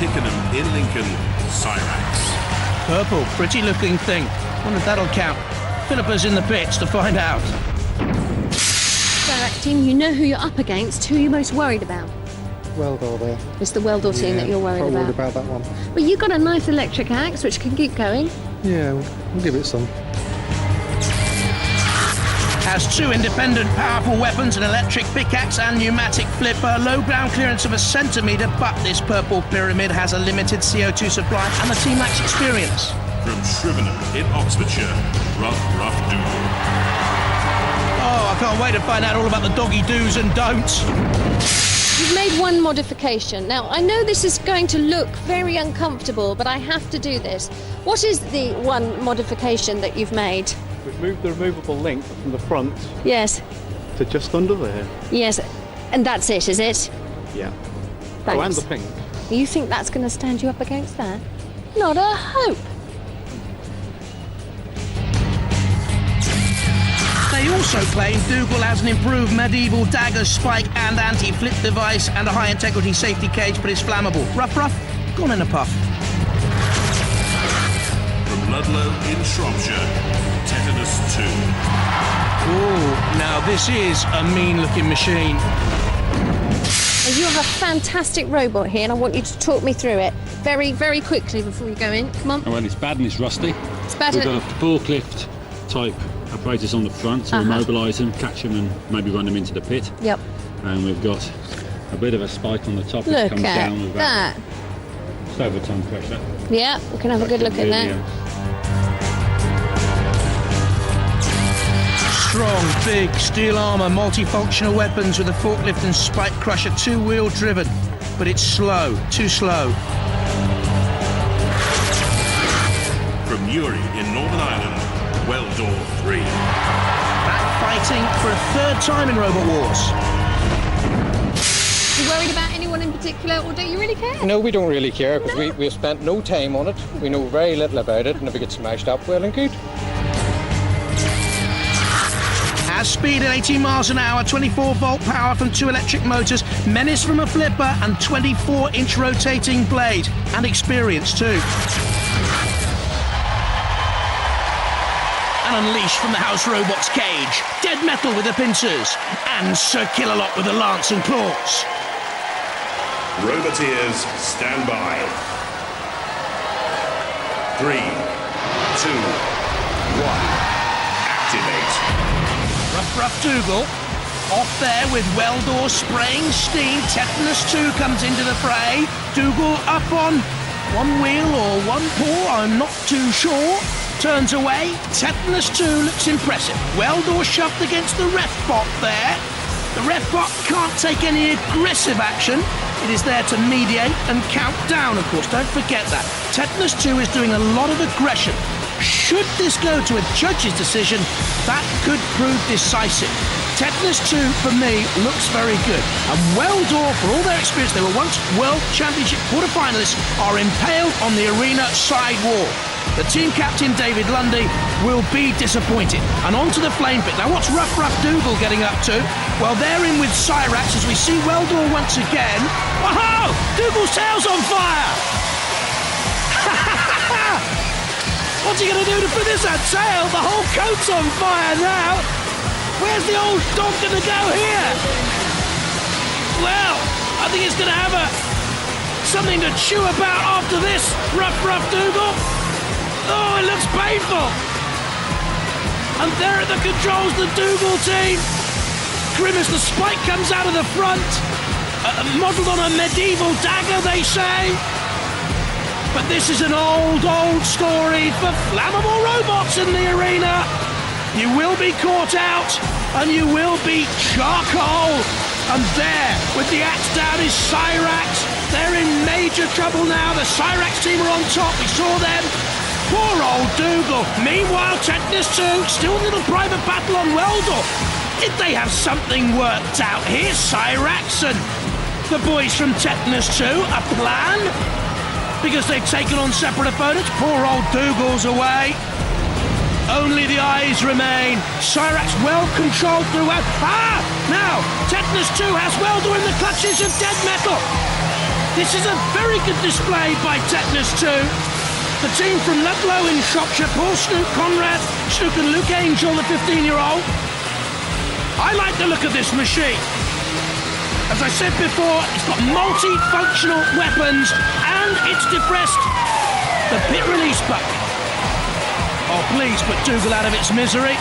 Twickenham in Lincoln, Cyrax. Purple, pretty looking thing. Wonder if that'll count. Philippa's in the pits to find out. Cyrax team, you know who you're up against. Who are you most worried about? Weld Dor there. It's the Weld Dor team that you're worried about. About that one. Well, you've got a nice electric axe which can keep going. Yeah, we'll give it some. Has two independent, powerful weapons, an electric pickaxe and pneumatic flipper, low ground clearance of 1 centimetre, but this purple pyramid has a limited CO2 supply and the team lacks experience. From Shrivenham in Oxfordshire, Ruf Ruf Dougal. Oh, I can't wait to find out all about the doggy do's and don'ts. You've made one modification. Now, I know this is going to look very uncomfortable, but I have to do this. What is the one modification that you've made? We've moved the removable link from the front Yes. to just under there. Yes. And that's it, is it? Yeah. Thanks. Oh, and the pink. You think that's going to stand you up against that? Not a hope. They also claim Dougal has an improved medieval dagger, spike and anti-flip device and a high-integrity safety cage, but it's flammable. Ruf Ruf, gone in a puff. From Ludlow in Shropshire, Tetanus 2. Ooh, now this is a mean-looking machine. You have a fantastic robot here, and I want you to talk me through it very, very quickly before we go in. Come on. Oh, well, it's bad and it's rusty. It's bad. We've got a forklift type apparatus on the front, so we mobilise them, catch them and maybe run them into the pit. Yep. And we've got a bit of a spike on the top Look which comes at down with that. just over ton pressure. Yeah, we can have a good look at that. Strong, big, steel armour, multifunctional weapons with a forklift and spike crusher, two-wheel driven. But it's slow, too slow. From Newry in Northern Ireland, Weld Dor 3. Back fighting for a third time in Robot Wars. You worried about anyone in particular, or don't you really care? No, we don't really care because we've spent no time on it. We know very little about it, and if it gets smashed up, well and good. Has speed at 18 miles an hour, 24-volt power from two electric motors, menace from a flipper, and 24-inch rotating blade. And experience, too. And unleashed from the house robot's cage. Dead metal with the pincers. And Sir Kill-A-Lot with the lance and claws. Roboteers, stand by. 3, 2, 1, activate. Ruf Ruf Dougal, off there with Weld Dor spraying steam. Tetanus 2 comes into the fray. Dougal up on one wheel or one paw, I'm not too sure. Turns away. Tetanus 2 looks impressive. Weld Dor shoved against the ref bot there. The ref bot can't take any aggressive action. It is there to mediate and count down, of course. Don't forget that. Tetanus 2 is doing a lot of aggression. Should this go to a judge's decision, that could prove decisive. Tetanus 2, for me, looks very good. And Weld Dor, for all their experience, they were once World Championship quarterfinalists, are impaled on the arena side wall. The team captain, David Lundy, will be disappointed. And on to the flame pit. Now, what's Ruf Ruf Dougal getting up to? Well, they're in with Cyrax as we see Weld Dor once again. Whoa! Dougal's tail's on fire! What's he going to do to put this out? Tail? The whole coat's on fire now. Where's the old dog going to go here? Well, I think it's going to have something to chew about after this. Ruf Ruf Dougal. Oh, it looks painful. And there at the controls, the Dougal team. Grimace, the spike comes out of the front. Modelled on a medieval dagger, they say. But this is an old story for flammable robots in the arena. You will be caught out, and you will be charcoal. And there, with the axe down, is Cyrax. They're in major trouble now. The Cyrax team are on top. We saw them. Poor old Dougal. Meanwhile, Tetanus 2, still a little private battle on Weld Dor. Did they have something worked out here? Cyrax and the boys from Tetanus 2, a plan? Because they've taken on separate opponents. Poor old Dougal's away. Only the eyes remain. Cyrax well controlled throughout. Now, Tetanus 2 has Weld Dor in the clutches of dead metal. This is a very good display by Tetanus 2. The team from Ludlow in Shropshire, Paul Snook, Conrad Snook and Luke Angel, the 15-year-old. I like the look of this machine. As I said before, it's got multi-functional weapons and it's depressed the pit release button. Oh, please put Dougal out of its misery.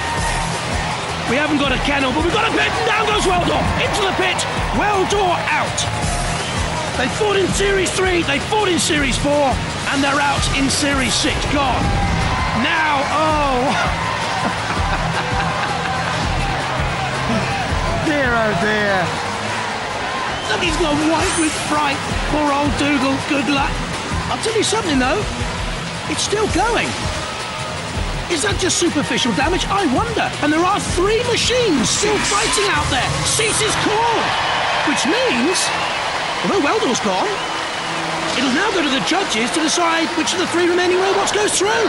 We haven't got a kennel, but we've got a pit, and down goes Weld Dor into the pit. Weld Dor out. They fought in Series 3, they fought in Series 4, and they're out in Series 6. Gone. Now, oh. Dear, oh dear. Look, he's gone white with fright. Poor old Dougal, good luck. I'll tell you something though, it's still going. Is that just superficial damage? I wonder. And there are 3 machines still fighting out there. Cease is called. Which means, although Weld Dor's gone, it'll now go to the judges to decide which of the 3 remaining robots goes through.